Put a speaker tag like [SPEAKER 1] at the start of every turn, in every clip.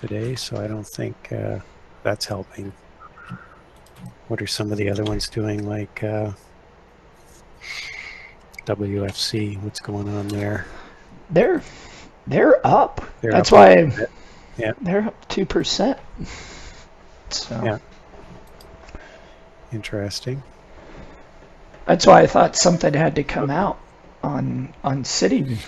[SPEAKER 1] today, so I don't think that's helping. What are some of the other ones doing, like WFC? What's going on there?
[SPEAKER 2] They're up.
[SPEAKER 1] They're
[SPEAKER 2] That's
[SPEAKER 1] up a little
[SPEAKER 2] why
[SPEAKER 1] bit. Yeah,
[SPEAKER 2] they're up 2%. So
[SPEAKER 1] yeah. Interesting.
[SPEAKER 2] that's why I thought something had to come out on City,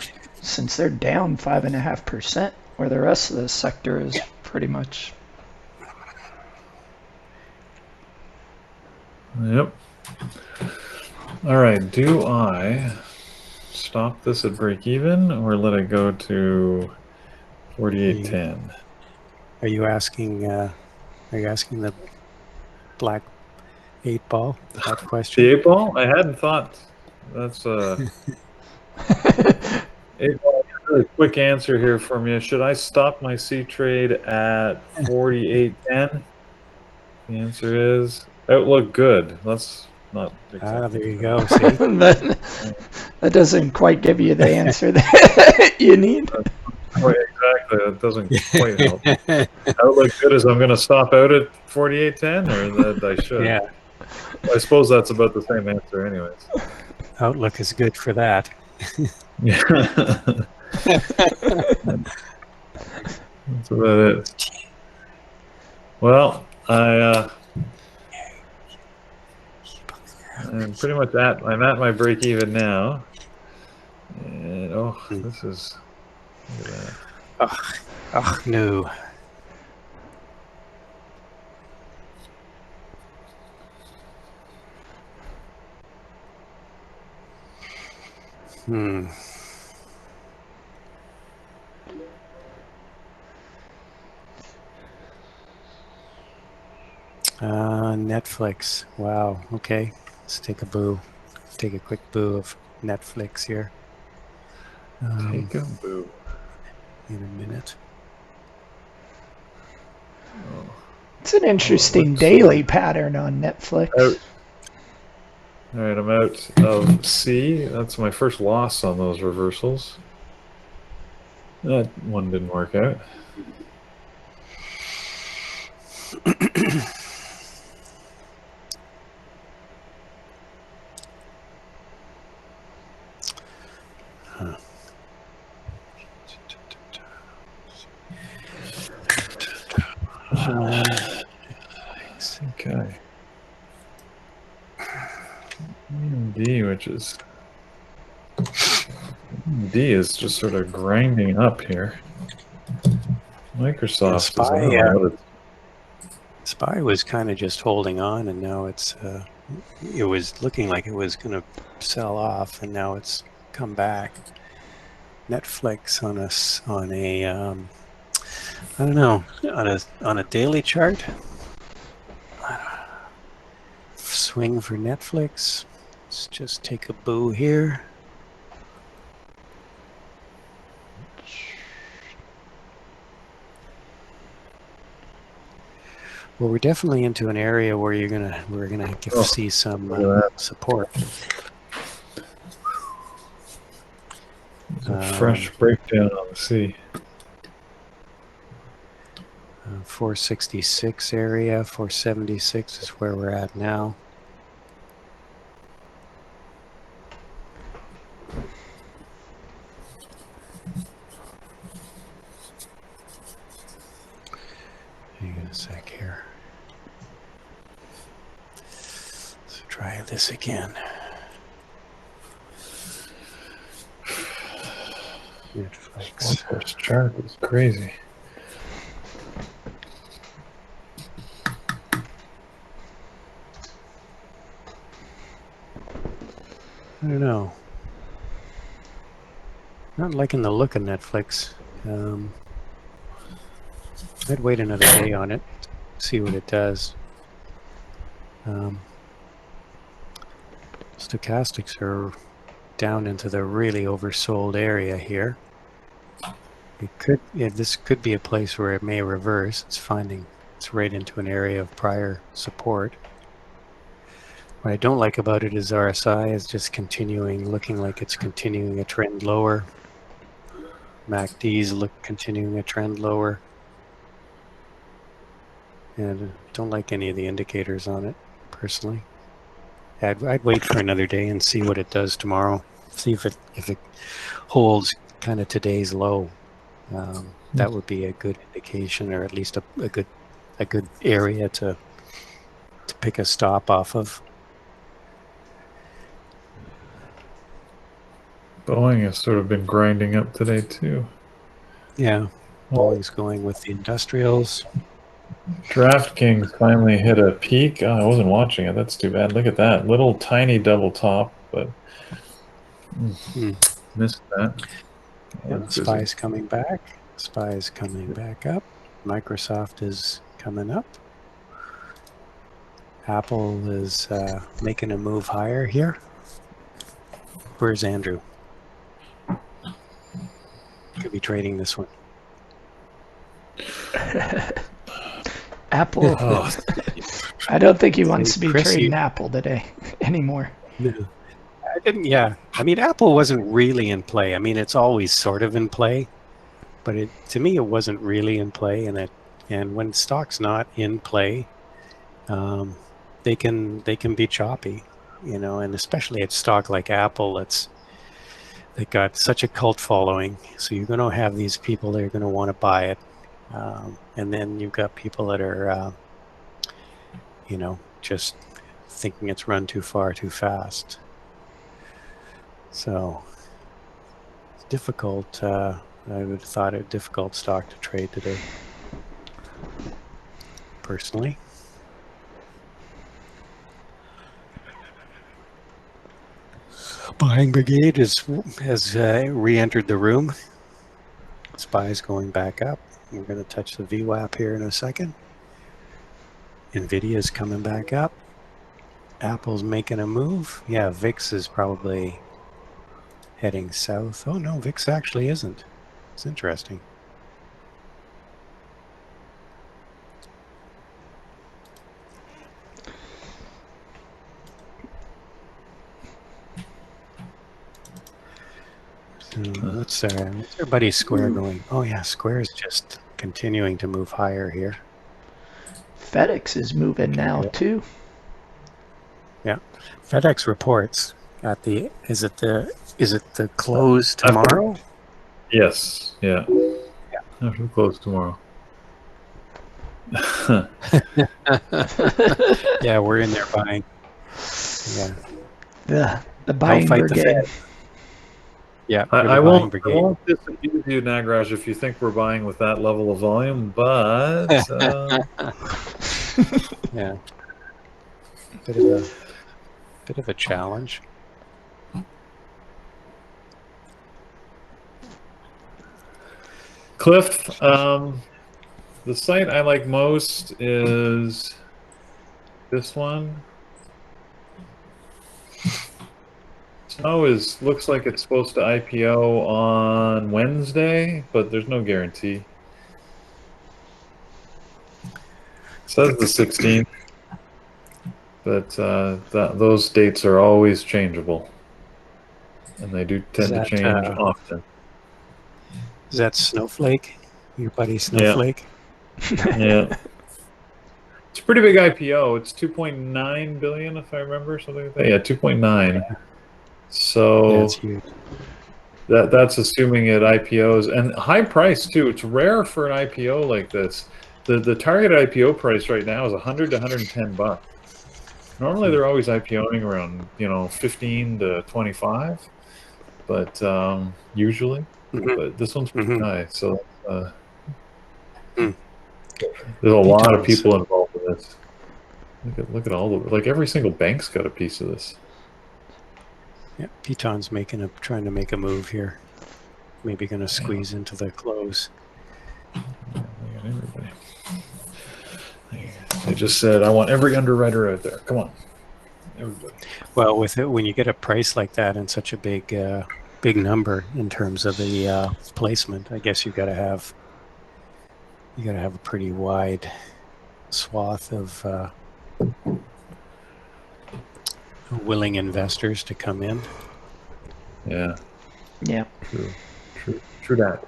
[SPEAKER 2] since they're down 5.5%, where the rest of the sector is pretty much.
[SPEAKER 3] Yep. All right. Do I stop this at break even or let it go to 48.10?
[SPEAKER 1] Are you asking the black 8 ball that question?
[SPEAKER 3] The 8 ball? I hadn't thought. That's a 8 ball. Really quick answer here from you. Should I stop my C trade at 48.10? The answer is outlook good. That's not exactly
[SPEAKER 1] There you
[SPEAKER 3] correct.
[SPEAKER 1] go. See?
[SPEAKER 2] that doesn't quite give you the answer that you need.
[SPEAKER 3] Exactly. That doesn't quite help. Outlook good is I'm going to stop out at 48.10, or that I should.
[SPEAKER 1] Yeah.
[SPEAKER 3] I suppose that's about the same answer, anyways.
[SPEAKER 1] Outlook is good for that.
[SPEAKER 3] Yeah. That's about it. Well, I'm pretty much I'm at my break even now. And this is, look at that.
[SPEAKER 1] Oh no. Netflix. Wow. Okay. Let's take a boo. Take a quick boo of Netflix here.
[SPEAKER 3] Take a boo.
[SPEAKER 1] In a minute.
[SPEAKER 2] It's an interesting daily pattern on Netflix.
[SPEAKER 3] All right, I'm out of C. That's my first loss on those reversals. That one didn't work out. Okay. D, which is D is just sort of grinding up here. Microsoft is, I don't know what it's.
[SPEAKER 1] SPY was kind of just holding on, and now it's it was looking like it was going to sell off, and now it's come back. Netflix on a I don't know, on a daily chart. Swing for Netflix. Let's just take a boo here. Well, we're definitely into an area where we're gonna see some support.
[SPEAKER 3] It's a fresh breakdown on the C.
[SPEAKER 1] 466 area, 476 is where we're at now. Hang on a sec here. Let's try this again. Netflix.
[SPEAKER 3] This chart is crazy.
[SPEAKER 1] I don't know. Not liking the look of Netflix. I'd wait another day on it, see what it does. Stochastics are down into the really oversold area here. This could be a place where it may reverse. It's right into an area of prior support. What I don't like about it is RSI is just looking like it's continuing a trend lower. MACD's continuing a trend lower. and don't like any of the indicators on it personally. I'd wait for another day and see what it does tomorrow. See if it holds kind of today's low. That would be a good indication, or at least a good area to pick a stop off of.
[SPEAKER 3] Boeing has sort of been grinding up today too.
[SPEAKER 1] Yeah,
[SPEAKER 3] Well,
[SPEAKER 1] Boeing's going with the industrials.
[SPEAKER 3] DraftKings finally hit a peak. Oh, I wasn't watching it. That's too bad. Look at that little tiny double top, but missed that. I
[SPEAKER 1] Yeah,
[SPEAKER 3] was busy.
[SPEAKER 1] SPY's coming back. SPY's coming back up. Microsoft is coming up. Apple is making a move higher here. Where's Andrew? Could be trading this one.
[SPEAKER 2] Apple.
[SPEAKER 3] Oh,
[SPEAKER 2] I don't think he wants to be
[SPEAKER 1] Chris,
[SPEAKER 2] trading Apple today anymore.
[SPEAKER 1] No, I didn't. Yeah, I mean, Apple wasn't really in play. I mean, it's always sort of in play, but to me, it wasn't really in play. And when stock's not in play, they can be choppy, and especially at stock like Apple, they got such a cult following. So you're going to have these people that are going to want to buy it, and then you've got people that are, just thinking it's run too far too fast. So it's difficult. I would have thought it difficult stock to trade today, personally. Buying brigade has re-entered the room. SPY's going back up. We're going to touch the VWAP here in a second. Nvidia's coming back up. Apple's making a move. Yeah, VIX is probably heading south. Oh no, VIX actually isn't. It's interesting. So what's everybody's Square going? Oh yeah, Square is just continuing to move higher here.
[SPEAKER 2] FedEx is moving now too.
[SPEAKER 1] Yeah, FedEx reports at the is it the close tomorrow?
[SPEAKER 3] yes, yeah. After the close tomorrow.
[SPEAKER 1] Yeah, we're in there buying. Yeah,
[SPEAKER 2] The buying
[SPEAKER 1] fight the
[SPEAKER 2] brigade.
[SPEAKER 1] Fed. Yeah,
[SPEAKER 3] I won't disabuse you, Nagraj, if you think we're buying with that level of volume, but
[SPEAKER 1] yeah, bit of a challenge.
[SPEAKER 3] Cliff, the site I like most is this one. Snow looks like it's supposed to IPO on Wednesday, but there's no guarantee. It says the 16th, but those dates are always changeable, and they do tend to change often.
[SPEAKER 1] Is that Snowflake? Your buddy Snowflake?
[SPEAKER 3] Yeah. It's a pretty big IPO. It's 2.9 billion, if I remember, something like that. Yeah, 2.9.
[SPEAKER 1] Yeah.
[SPEAKER 3] So
[SPEAKER 1] Yeah, it's huge.
[SPEAKER 3] That's assuming it IPOs, and high price too. It's rare for an IPO like this. The target IPO price right now is 100 to 110 bucks. Normally they're always IPOing around 15 to 25, but usually. But this one's pretty high, so there's a lot of people involved in this. Look at all the every single bank's got a piece of this.
[SPEAKER 1] Yeah, Piton's trying to make a move here. Maybe going to squeeze into the close.
[SPEAKER 3] Everybody. They just said, "I want every underwriter out there. Come on, everybody."
[SPEAKER 1] Well, when you get a price like that and such a big number in terms of the placement, I guess you got to have a pretty wide swath of willing investors to come in.
[SPEAKER 3] Yeah.
[SPEAKER 2] Yeah.
[SPEAKER 3] True that.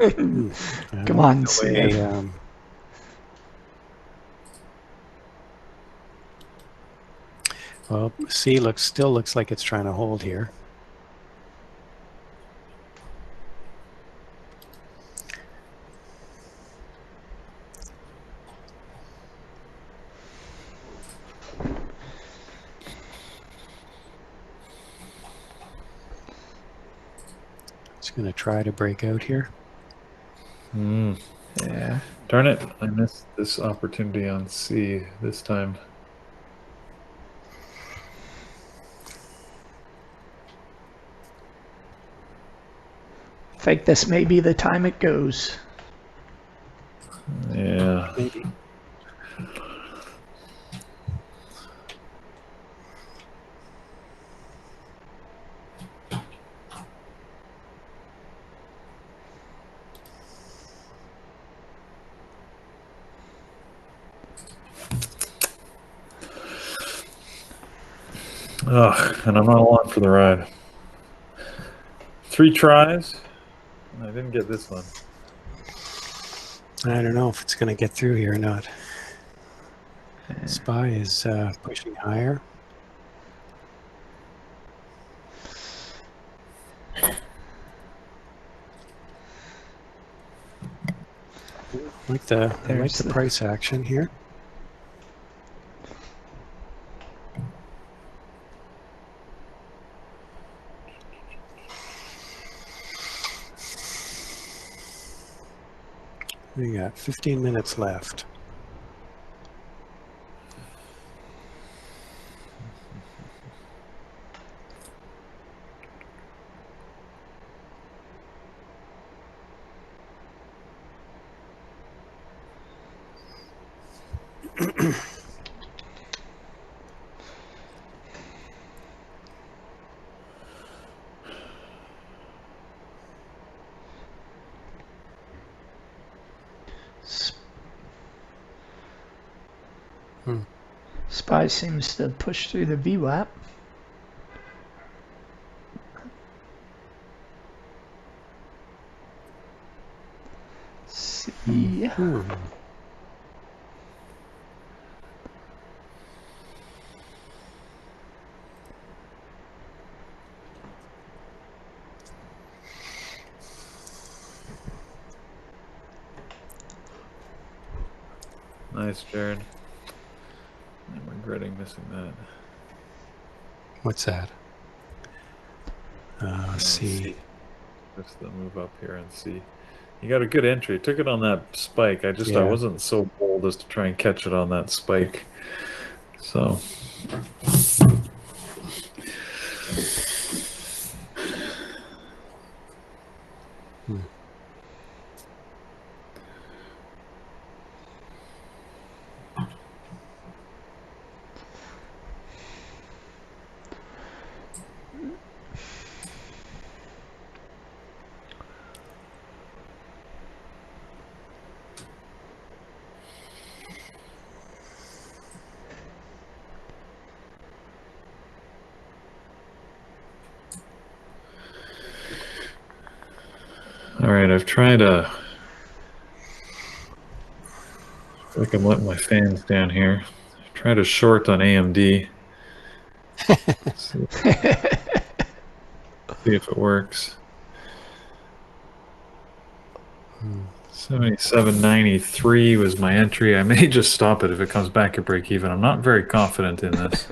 [SPEAKER 2] Come on,
[SPEAKER 1] The
[SPEAKER 2] Sid.
[SPEAKER 1] way, well, C still looks like it's trying to hold here. It's going to try to break out here.
[SPEAKER 2] Yeah.
[SPEAKER 3] Darn it, I missed this opportunity on C this time.
[SPEAKER 2] I think this may be the time it goes.
[SPEAKER 3] Yeah.
[SPEAKER 1] Maybe.
[SPEAKER 3] Ugh, and I'm not along for the ride. 3 tries, and I didn't get this one.
[SPEAKER 1] I don't know if it's going to get through here or not. SPY is pushing higher. I like the price action here. We got 15 minutes left.
[SPEAKER 2] SPY seems to push through the VWAP. See.
[SPEAKER 3] Nice, Jared. I'm regretting missing that.
[SPEAKER 1] What's that? C.
[SPEAKER 3] Just the move up here and see. You got a good entry. Took it on that spike. I
[SPEAKER 1] Yeah.
[SPEAKER 3] wasn't so bold as to try and catch it on that spike. So. All right, I've tried I feel like I'm letting my fans down here. I've tried a short on AMD. See if it works. 77.93 was my entry. I may just stop it if it comes back at break even. I'm not very confident in this.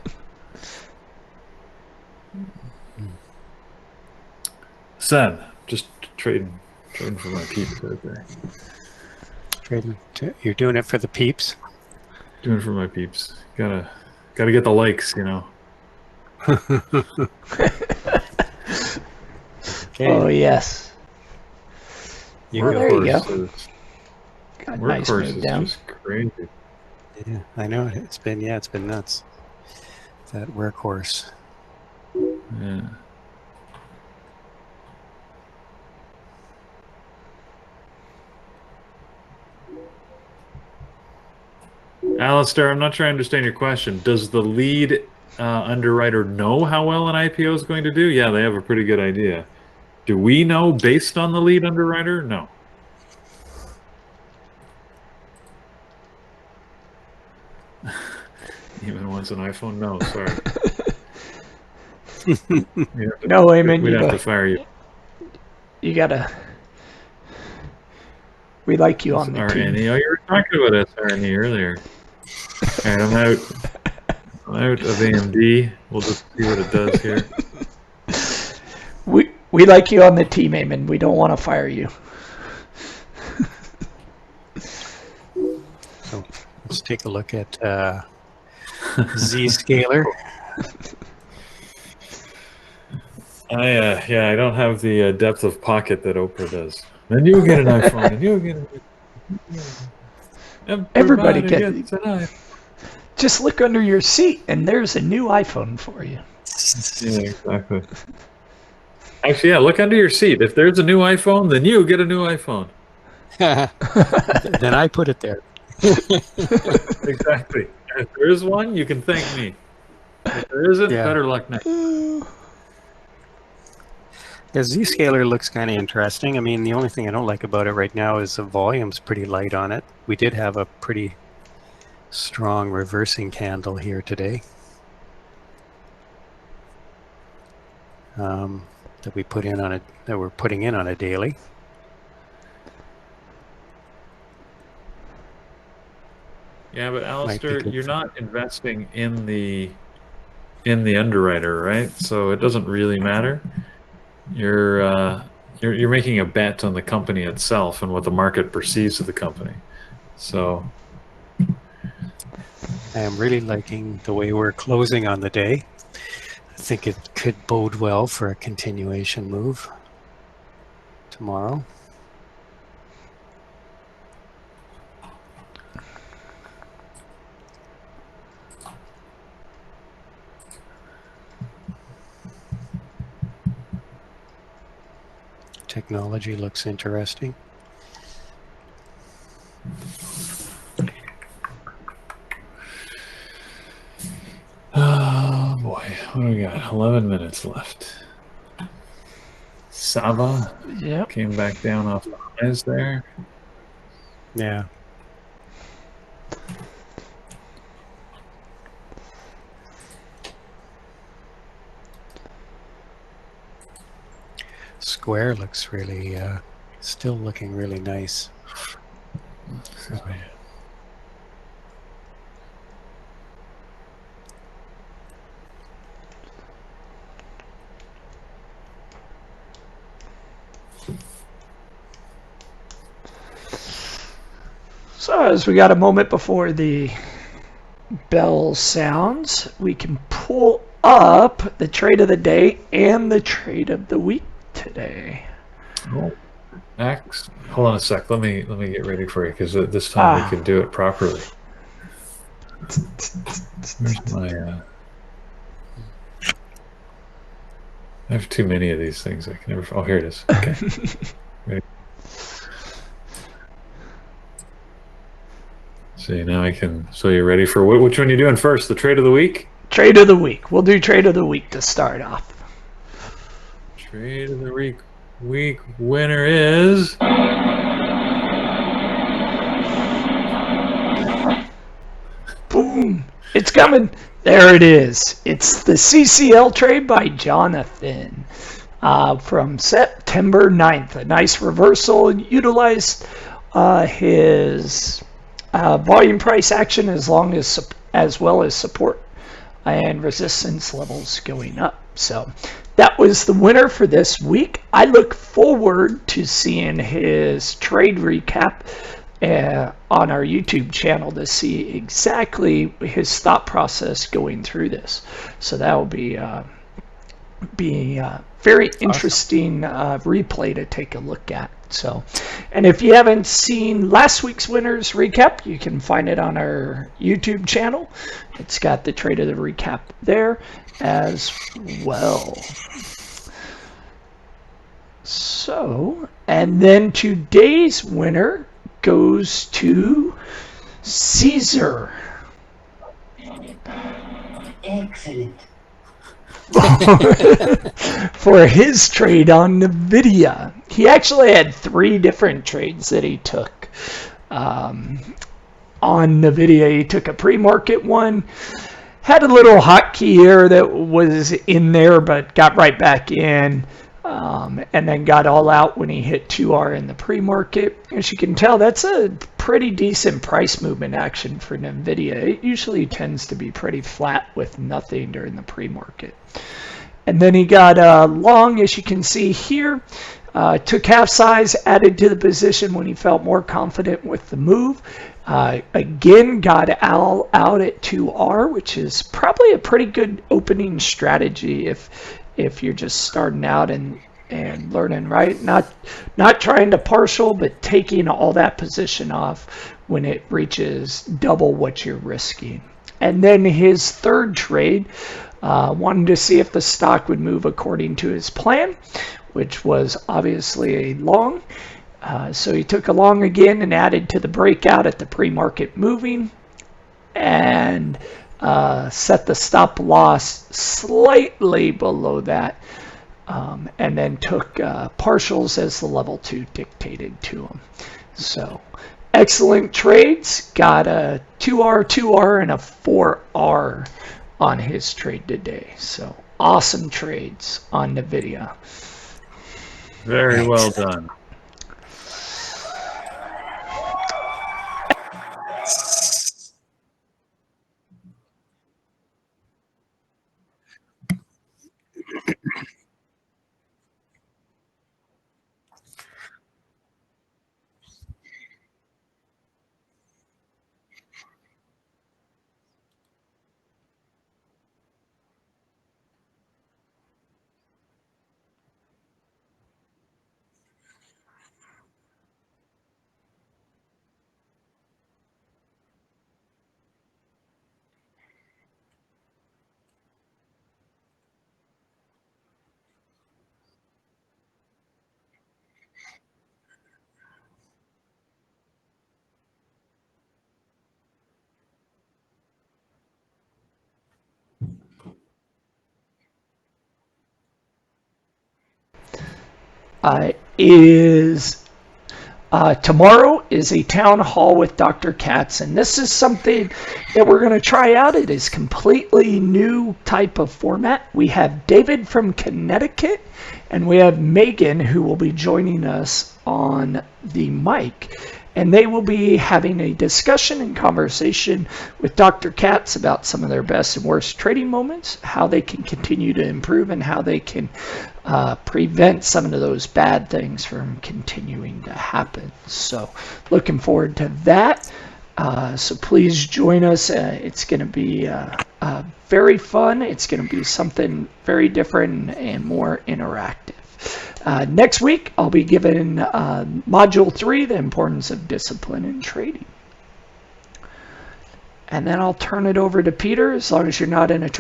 [SPEAKER 3] Sad. Just trading for my peeps right there.
[SPEAKER 1] You're doing it for the peeps?
[SPEAKER 3] Doing it for my peeps. Gotta get the likes, you know.
[SPEAKER 1] Okay.
[SPEAKER 2] Oh, yes.
[SPEAKER 1] You
[SPEAKER 2] There you go. Got nice
[SPEAKER 3] Workhorse
[SPEAKER 2] move
[SPEAKER 3] is
[SPEAKER 2] down.
[SPEAKER 3] just crazy.
[SPEAKER 1] Yeah, I know. It's been nuts. That workhorse.
[SPEAKER 3] Yeah. Alistair, I'm not sure I understand your question. Does the lead underwriter know how well an IPO is going to do? Yeah, they have a pretty good idea. Do we know based on the lead underwriter? No. Eamon wants an iPhone? No, sorry.
[SPEAKER 2] No, Eamon,
[SPEAKER 3] We'd have to fire you.
[SPEAKER 2] you gotta. We like you
[SPEAKER 3] It's
[SPEAKER 2] on the team.
[SPEAKER 3] RNE. Oh, you were talking about SRNE earlier. All right, I'm out. I'm out of AMD. We'll just see what it does here.
[SPEAKER 2] We like you on the team, Eamon. We don't want to fire you.
[SPEAKER 1] So let's take a look at Zscaler.
[SPEAKER 3] I don't have the depth of pocket that Oprah does. Then you get an iPhone, and you get
[SPEAKER 2] Everybody
[SPEAKER 3] gets an iPhone.
[SPEAKER 2] Just look under your seat, and there's a new iPhone for you.
[SPEAKER 3] Yeah, exactly. Actually, yeah, look under your seat. If there's a new iPhone, then you get a new iPhone.
[SPEAKER 1] Then I put it there.
[SPEAKER 3] Exactly. And if there is one, you can thank me. If there isn't,
[SPEAKER 1] Yeah.
[SPEAKER 3] better luck next.
[SPEAKER 1] Yeah, Zscaler looks kind of interesting. I mean, the only thing I don't like about it right now is the volume's pretty light on it. We did have a pretty strong reversing candle here today that we're putting in on a daily.
[SPEAKER 3] Yeah, but Alistair,
[SPEAKER 1] good.
[SPEAKER 3] you're not investing in the underwriter, right? So it doesn't really matter. You're making a bet on the company itself and what the market perceives of the company. So
[SPEAKER 1] I am really liking the way we're closing on the day. I think it could bode well for a continuation move tomorrow. Technology looks interesting.
[SPEAKER 3] oh boy, what do we got? 11 minutes left. Sava
[SPEAKER 2] Yep.
[SPEAKER 3] came back down off the highs there.
[SPEAKER 1] Yeah. Square looks really, still looking really nice.
[SPEAKER 3] Oh, yeah.
[SPEAKER 2] So as we got a moment before the bell sounds, we can pull up the trade of the day and the trade of the week today.
[SPEAKER 3] Oh, Max, hold on a sec. Let me get ready for you because this time we can do it properly. Where's my? I have too many of these things. I can never. Oh, here it is. Okay. Ready. See, now I can. So you're ready for which one are you doing first? The trade of the week?
[SPEAKER 2] Trade of the week. We'll do trade of the week to start off.
[SPEAKER 3] Trade of the week winner is.
[SPEAKER 2] Boom. It's coming. There it is. It's the CCL trade by Jonathan from September 9th. A nice reversal. Utilized his volume price action as well as support and resistance levels going up. So that was the winner for this week. I look forward to seeing his trade recap on our YouTube channel to see exactly his thought process going through this. So that will be very interesting replay to take a look at. So, and if you haven't seen last week's winners recap, you can find it on our YouTube channel. It's got the trade of the recap there as well. So, and then today's winner goes to Caesar.
[SPEAKER 4] Excellent.
[SPEAKER 2] For his trade on NVIDIA. He actually had 3 different trades that he took on NVIDIA. He took a pre-market one, had a little hotkey error that was in there, but got right back in. And then got all out when he hit 2R in the pre-market. As you can tell, that's a pretty decent price movement action for NVIDIA. It usually tends to be pretty flat with nothing during the pre-market. And then he got long, as you can see here. Took half size, added to the position when he felt more confident with the move. Again, got out at 2R, which is probably a pretty good opening strategy if you're just starting out and learning, right? Not trying to partial, but taking all that position off when it reaches double what you're risking. And then his third trade, wanted to see if the stock would move according to his plan, which was obviously a long. So he took a long again and added to the breakout at the pre-market moving, and set the stop loss slightly below that, and then took partials as the level 2 dictated to him. So excellent trades. Got a 2R, 2R, and a 4R on his trade today. So awesome trades on NVIDIA.
[SPEAKER 3] Very well done.
[SPEAKER 2] Tomorrow is a town hall with Dr. Katz, and this is something that we're going to try out. It is completely new type of format. We have David from Connecticut, and we have Megan, who will be joining us on the mic. And they will be having a discussion and conversation with Dr. Katz about some of their best and worst trading moments, how they can continue to improve, and how they can prevent some of those bad things from continuing to happen. So looking forward to that. So please join us. It's going to be very fun. It's going to be something very different and more interactive. Next week, I'll be giving Module 3, the importance of discipline in trading. And then I'll turn it over to Peter, as long as you're not in a...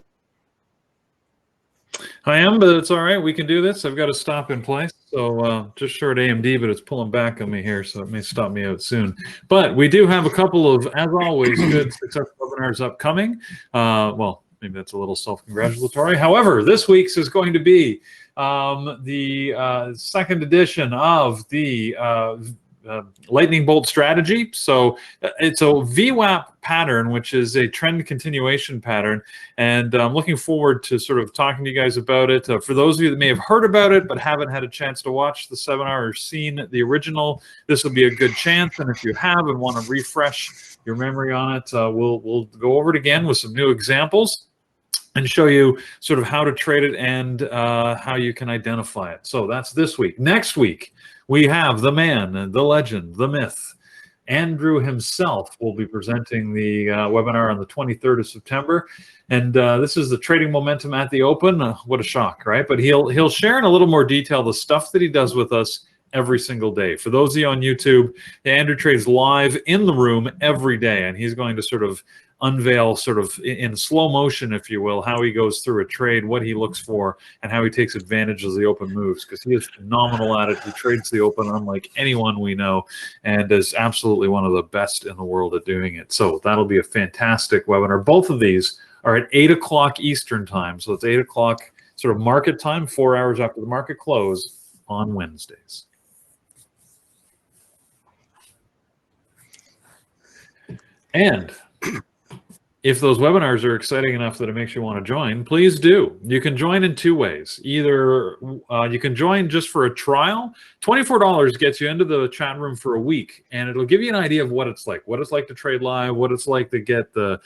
[SPEAKER 3] I am, but it's all right. We can do this. I've got a stop in place. So just short AMD, but it's pulling back on me here, so it may stop me out soon. But we do have a couple of, as always, good success webinars upcoming. Well, maybe that's a little self-congratulatory. However, this week's is going to be the second edition of the lightning bolt strategy. So it's a VWAP pattern, which is a trend continuation pattern. And I'm looking forward to sort of talking to you guys about it. For those of you that may have heard about it, but haven't had a chance to watch the seminar or seen the original, this will be a good chance. And if you have and want to refresh your memory on it, we'll go over it again with some new examples and show you sort of how to trade it and how you can identify it. So that's this week. Next week, we have the man, the legend, the myth. Andrew himself will be presenting the webinar on the 23rd of September. And this is the trading momentum at the open. What a shock, right? But he'll share in a little more detail the stuff that he does with us every single day. For those of you on YouTube, Andrew trades live in the room every day, and he's going to sort of unveil sort of in slow motion, if you will, how he goes through a trade, what he looks for, and how he takes advantage of the open moves, because he is phenomenal at it. He trades the open unlike anyone we know, and is absolutely one of the best in the world at doing it. So that'll be a fantastic webinar. Both of these are at 8 o'clock Eastern time. So it's 8 o'clock sort of market time, 4 hours after the market close on Wednesdays. And if those webinars are exciting enough that it makes you want to join, please do. You can join in two ways. Either you can join just for a trial. $24 gets you into the chat room for a week, and it'll give you an idea of what it's like to trade live, what it's like to get the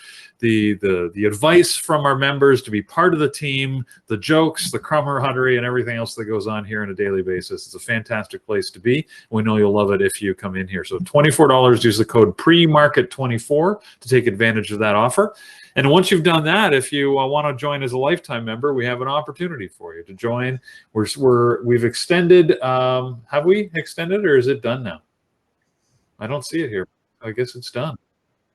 [SPEAKER 3] advice from our members, to be part of the team, the jokes, the camaraderie, and everything else that goes on here on a daily basis. It's a fantastic place to be. We know you'll love it if you come in here. So $24, use the code PREMARKET24 to take advantage of that offer. And once you've done that, if you want to join as a lifetime member, we have an opportunity for you to join. We've extended. Have we extended, or is it done now? I don't see it here. I guess it's done.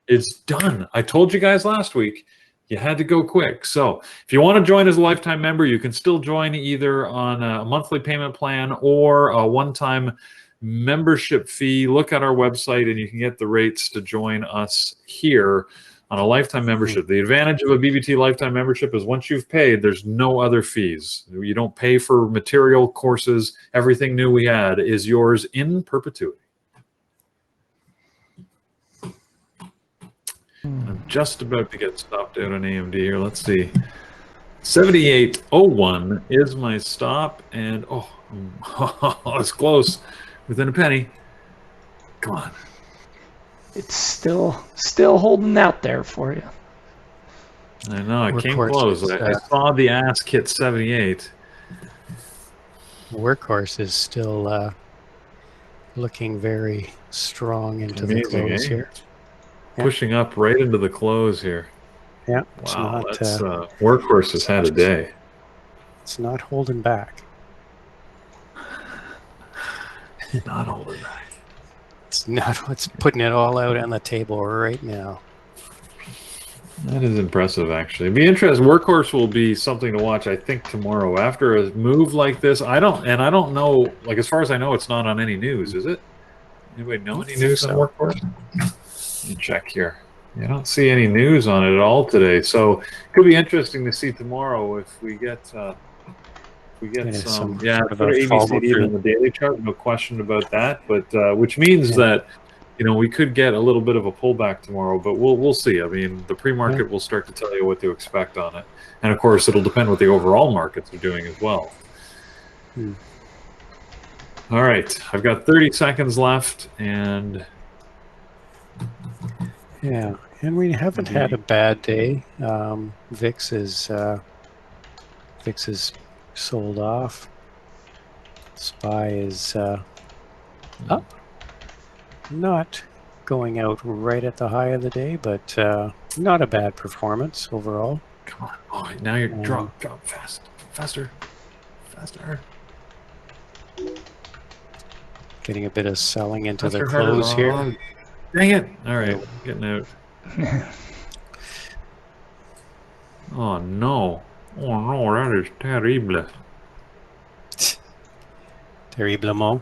[SPEAKER 3] It's done. I told you guys last week you had to go quick. So if you want to join as a lifetime member, you can still join either on a monthly payment plan or a one-time membership fee. Look at our website and you can get the rates to join us here on a lifetime membership. The advantage of a BBT lifetime membership is once you've paid, there's no other fees. You don't pay for material, courses. Everything new we add is yours in perpetuity. I'm just about to get stopped out on AMD here. Let's see. 78.01 is my stop, and it's close, within a penny. Come on.
[SPEAKER 2] It's still holding out there for you.
[SPEAKER 3] I know, it came close. I saw the ask hit 78.
[SPEAKER 1] Workhorse is still looking very strong into the close here.
[SPEAKER 3] Pushing up right into the close here.
[SPEAKER 1] Yeah.
[SPEAKER 3] Wow, that's Workhorse has had a day.
[SPEAKER 1] It's not holding back.
[SPEAKER 3] Not holding back.
[SPEAKER 1] It's putting it all out on the table right now.
[SPEAKER 3] That is impressive, actually. It'd be interesting. Workhorse will be something to watch, I think, tomorrow. After a move like this, I don't know, like, as far as I know, it's not on any news, is it? Anybody know any news on Workhorse? Let me check here. I don't see any news on it at all today, so it could be interesting to see tomorrow if we get some sort of ABCD on the daily chart. No question about that, but which means that we could get a little bit of a pullback tomorrow, but we'll see. I mean, the pre-market will start to tell you what to expect on it, and of course, it'll depend what the overall markets are doing as well. All right, I've got 30 seconds left, and.
[SPEAKER 1] Yeah, and we haven't had a bad day. VIX is sold off. SPY is up. Not going out right at the high of the day, but not a bad performance overall.
[SPEAKER 3] Come on. Oh, now you're drop faster.
[SPEAKER 1] Getting a bit of selling into the close here.
[SPEAKER 3] Dang it. All right, getting out. Oh, no. Oh, no, that is terrible.
[SPEAKER 1] Terriblement.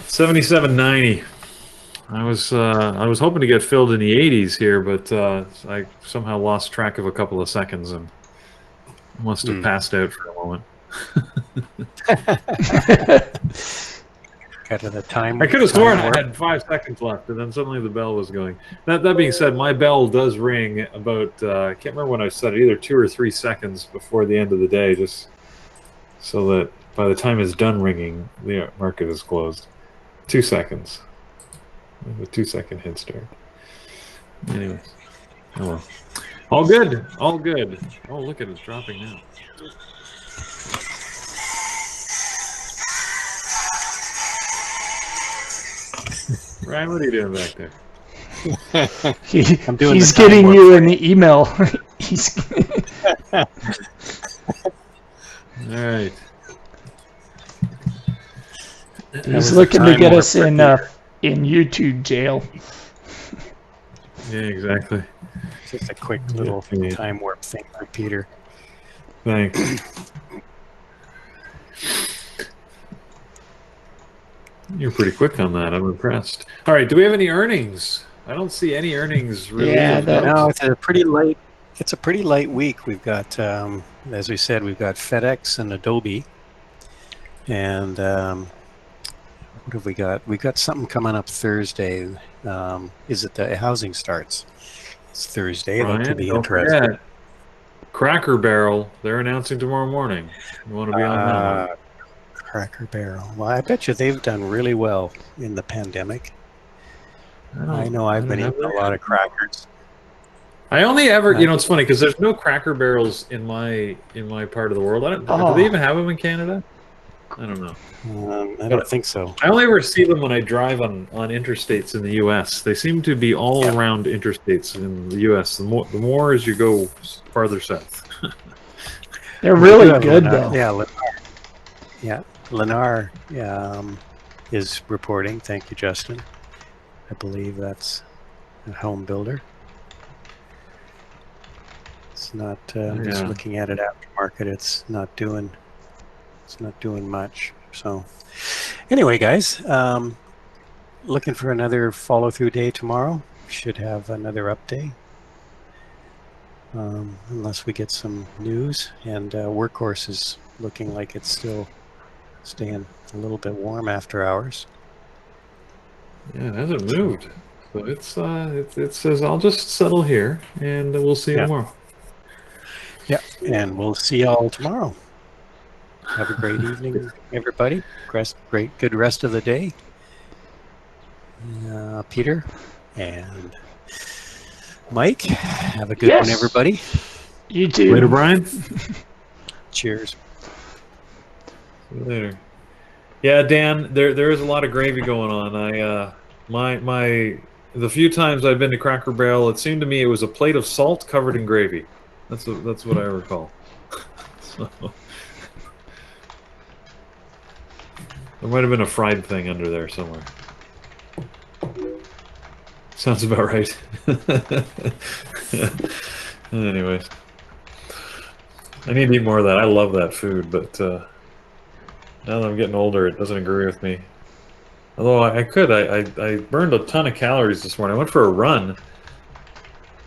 [SPEAKER 3] 77.90. I was hoping to get filled in the 80s here, but I somehow lost track of a couple of seconds and must have passed out for a moment.
[SPEAKER 1] At the time,
[SPEAKER 3] I could have sworn I had 5 seconds left, and then suddenly the bell was going. That being said, my bell does ring about, I can't remember when I said it, either 2 or 3 seconds before the end of the day, just so that by the time it's done ringing, the market is closed. 2 seconds. A 2-second head start. Anyways, oh well. All good. All good. Oh, look at it, it's dropping now. Ryan, what are you doing back there?
[SPEAKER 2] He's getting you in the email.
[SPEAKER 3] All right.
[SPEAKER 2] He's looking to get us in YouTube jail.
[SPEAKER 3] Yeah, exactly.
[SPEAKER 1] Just a quick little time warp thing for Peter.
[SPEAKER 3] Thanks. You're pretty quick on that. I'm impressed. All right. Do we have any earnings? I don't see any earnings really.
[SPEAKER 1] Yeah, no, it's a pretty light. It's a pretty light week. We've got, as we said, we've got FedEx and Adobe, and what have we got? We got something coming up Thursday. Is it the housing starts? It's Thursday. That could
[SPEAKER 3] Brian,
[SPEAKER 1] be
[SPEAKER 3] don't
[SPEAKER 1] interesting.
[SPEAKER 3] forget. Cracker Barrel, they're announcing tomorrow morning. You want to be on that one?
[SPEAKER 1] Cracker Barrel. Well, I bet you they've done really well in the pandemic. I know
[SPEAKER 3] I
[SPEAKER 1] I've
[SPEAKER 3] don't
[SPEAKER 1] been
[SPEAKER 3] have
[SPEAKER 1] eating a lot of crackers.
[SPEAKER 3] I only ever,
[SPEAKER 1] I,
[SPEAKER 3] it's funny because there's no Cracker Barrels in my part of the world. Do they
[SPEAKER 2] Oh,
[SPEAKER 3] even have them in Canada? I don't know.
[SPEAKER 1] I don't
[SPEAKER 3] But
[SPEAKER 1] think so.
[SPEAKER 3] I only ever see them when I drive on interstates in the U.S. They seem to be all
[SPEAKER 1] Yeah,
[SPEAKER 3] around interstates in the U.S. The more as you go farther south.
[SPEAKER 2] they're
[SPEAKER 1] we do
[SPEAKER 2] really
[SPEAKER 1] have
[SPEAKER 2] good
[SPEAKER 1] Lennar.
[SPEAKER 2] though.
[SPEAKER 1] Yeah, yeah, Lennar is reporting. Thank you, Justin. I believe that's a home builder. It's not. I'm just
[SPEAKER 3] Yeah,
[SPEAKER 1] looking at it aftermarket. It's not doing. It's not doing much. So, anyway, guys, looking for another follow through day tomorrow. Should have another update. Unless we get some news. And Workhorse is looking like it's still staying a little bit warm after hours.
[SPEAKER 3] yeah, it hasn't
[SPEAKER 1] So,
[SPEAKER 3] moved. So it says I'll just settle here and we'll see you
[SPEAKER 1] yeah,
[SPEAKER 3] tomorrow.
[SPEAKER 1] yeah. And we'll see y'all tomorrow. Have a great evening, everybody. Great, good rest of the day. Peter and Mike, have a good one,
[SPEAKER 2] Yes,
[SPEAKER 1] everybody.
[SPEAKER 2] you
[SPEAKER 3] Later,
[SPEAKER 2] too.
[SPEAKER 3] Brian.
[SPEAKER 1] Cheers.
[SPEAKER 3] See you later. Yeah, Dan, there is a lot of gravy going on. My the few times I've been to Cracker Barrel, it seemed to me it was a plate of salt covered in gravy. That's what I recall. So there might have been a fried thing under there somewhere. Sounds about right. Anyways, I need to eat more of that. I love that food, but now that I'm getting older, it doesn't agree with me. Although I could, I burned a ton of calories this morning. I went for a run.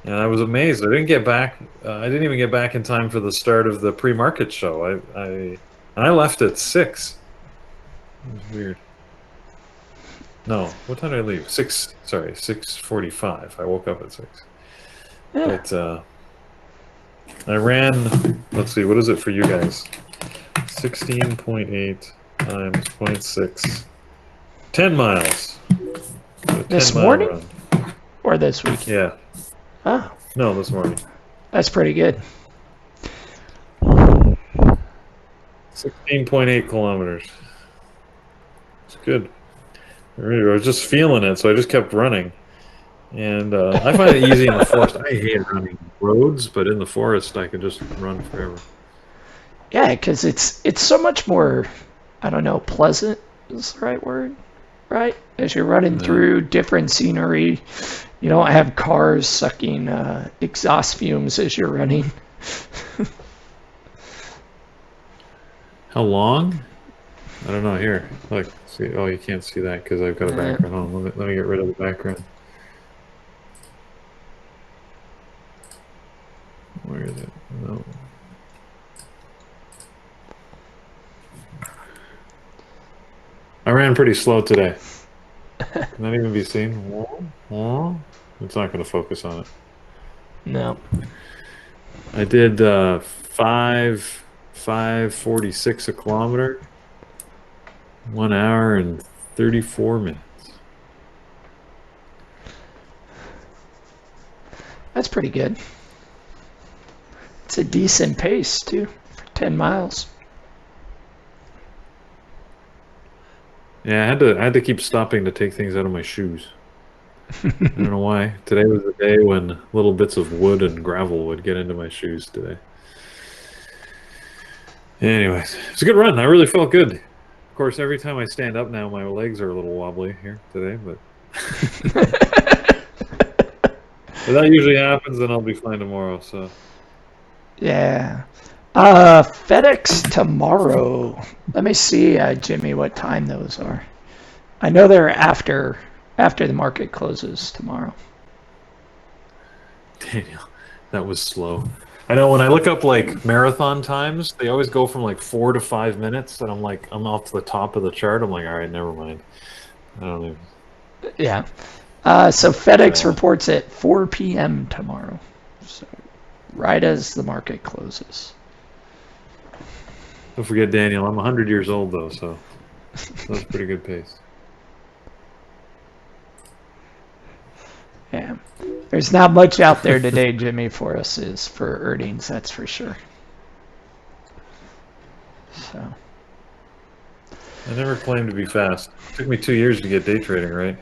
[SPEAKER 3] And I was amazed. I didn't get back. I didn't even get back in time for the start of the pre-market show. I left at 6. It was weird. No, what time did I leave? 6. Sorry, 6:45. I woke up at 6.
[SPEAKER 2] Yeah,
[SPEAKER 3] But I ran. Let's see. What is it for you guys? 16.8 times 0.6. 10 miles. A
[SPEAKER 2] this
[SPEAKER 3] 10-mile
[SPEAKER 2] morning
[SPEAKER 3] run.
[SPEAKER 2] or this week?
[SPEAKER 3] Yeah.
[SPEAKER 2] Oh,
[SPEAKER 3] No, this morning.
[SPEAKER 2] that's pretty good.
[SPEAKER 3] 16.8 kilometers. It's good. I was just feeling it, so I just kept running. And I find it easy in the forest. I hate running roads, but in the forest, I can just run forever.
[SPEAKER 2] Yeah, because it's so much more. I don't know, pleasant is the right word, right? As you're running
[SPEAKER 3] Yeah.
[SPEAKER 2] through different scenery, you don't have cars sucking exhaust fumes as you're running.
[SPEAKER 3] How long? I don't know. Here, look. See, oh, you can't see that because I've got a
[SPEAKER 2] Uh,
[SPEAKER 3] background on. Let me get rid of the background. Where is it? No. I ran pretty slow today. Can that even be seen? It's not going to focus on it.
[SPEAKER 2] no,
[SPEAKER 3] I did 5:46 a kilometer, 1 hour and 34 minutes.
[SPEAKER 2] that's pretty good. It's a decent pace too for 10 miles.
[SPEAKER 3] Yeah, I had to keep stopping to take things out of my shoes. I don't know why. Today was the day when little bits of wood and gravel would get into my shoes today. Anyways, it's a good run. I really felt good. Of course, every time I stand up now, my legs are a little wobbly here today, but but that usually happens, and I'll be fine tomorrow. So
[SPEAKER 2] Yeah. FedEx tomorrow. Let me see, Jimmy, what time those are. I know they're after the market closes tomorrow.
[SPEAKER 3] Daniel, that was slow. I know when I look up like marathon times, they always go from like 4 to 5 minutes, and I'm off to the top of the chart. I'm like, all right, never mind. I don't even.
[SPEAKER 2] Yeah. So FedEx reports at 4 p.m. tomorrow, so right as the market closes.
[SPEAKER 3] Don't forget, Daniel, I'm 100 years old, though, so that's a pretty good pace.
[SPEAKER 2] Yeah. There's not much out there today, Jimmy, for us is for earnings, that's for sure. So.
[SPEAKER 3] I never claimed to be fast. It took me 2 years to get day trading right.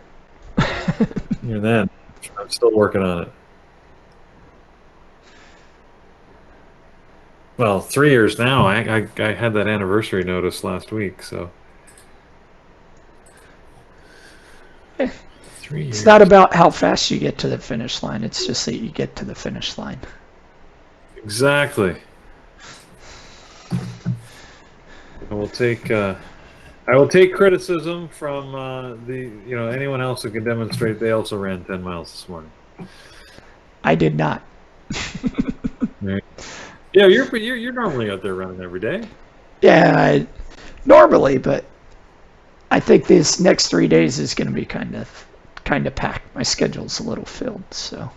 [SPEAKER 3] Even then, I'm still working on it. Well, 3 years now. I had that anniversary notice last week, so 3 years.
[SPEAKER 2] It's not about how fast you get to the finish line. It's just that you get to the finish line.
[SPEAKER 3] Exactly. I will take criticism from anyone else who can demonstrate they also ran 10 miles this morning.
[SPEAKER 2] I did not.
[SPEAKER 3] Yeah, you're normally out there running every day.
[SPEAKER 2] Yeah, normally, but I think this next 3 days is going to be kind of packed. My schedule's a little filled, so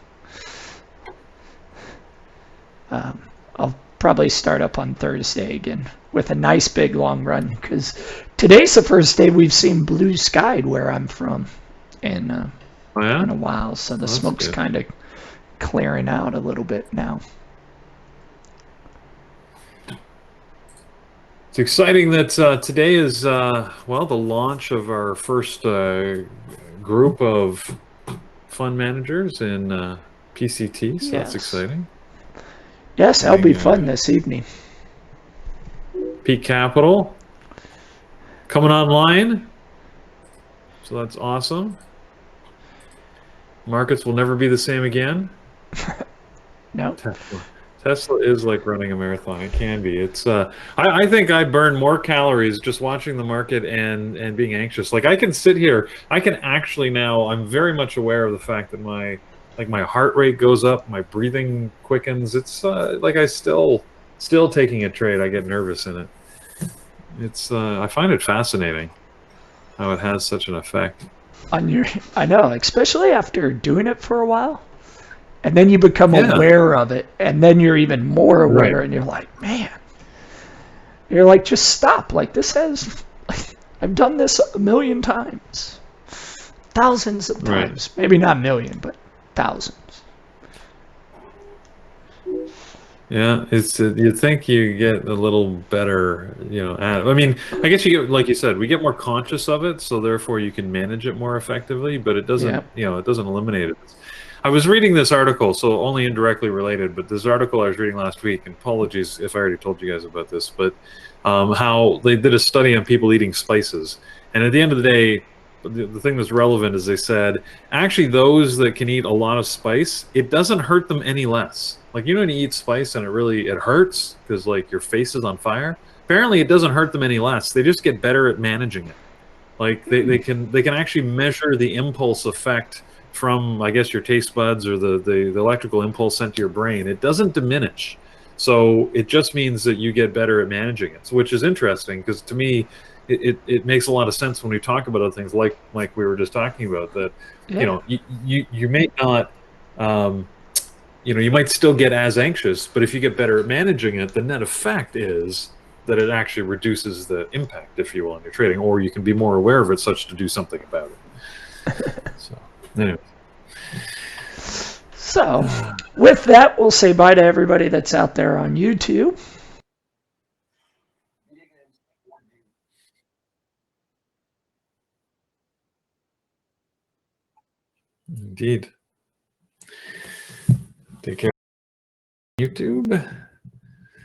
[SPEAKER 2] I'll probably start up on Thursday again with a nice big long run, because today's the first day we've seen blue sky where I'm from in a while, so the smoke's kind of clearing out a little bit now.
[SPEAKER 3] It's exciting that today is the launch of our first group of fund managers in PCT, so that's exciting.
[SPEAKER 2] Yes, that'll be fun this evening.
[SPEAKER 3] Peak Capital coming online, so that's awesome. Markets will never be the same again.
[SPEAKER 2] No.
[SPEAKER 3] Tesla is like running a marathon. It can be. It's I think I burn more calories just watching the market and being anxious. Like I can sit here, I can actually now, I'm very much aware of the fact that my heart rate goes up, my breathing quickens. It's like I still taking a trade, I get nervous in it. It's I find it fascinating how it has such an effect
[SPEAKER 2] on your, I know, especially after doing it for a while. And then you become aware of it, and then you're even more aware, and you're like, man, you're like, just stop. Like, this has, I've done this a million times, thousands of times. Maybe not a million, but thousands.
[SPEAKER 3] Yeah, it's you think you get a little better, I mean, I guess you get, like you said, we get more conscious of it, so therefore you can manage it more effectively, but it doesn't, it doesn't eliminate it. I was reading this article, so only indirectly related, but this article I was reading last week, and apologies if I already told you guys about this, but how they did a study on people eating spices, and at the end of the day, the thing that's relevant is they said, actually those that can eat a lot of spice, it doesn't hurt them any less. Like, when you eat spice and it hurts because like your face is on fire, apparently it doesn't hurt them any less. They just get better at managing it. Like they can actually measure the impulse effect from, I guess, your taste buds or the electrical impulse sent to your brain. It doesn't diminish. So it just means that you get better at managing it, which is interesting because to me, it makes a lot of sense when we talk about other things like we were just talking about, that you may not you might still get as anxious, but if you get better at managing it, the net effect is that it actually reduces the impact, if you will, on your trading, or you can be more aware of it such to do something about it. So anyway.
[SPEAKER 2] So with that, we'll say bye to everybody that's out there on YouTube.
[SPEAKER 3] Indeed. Take care. YouTube.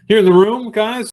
[SPEAKER 3] Here in the room, guys.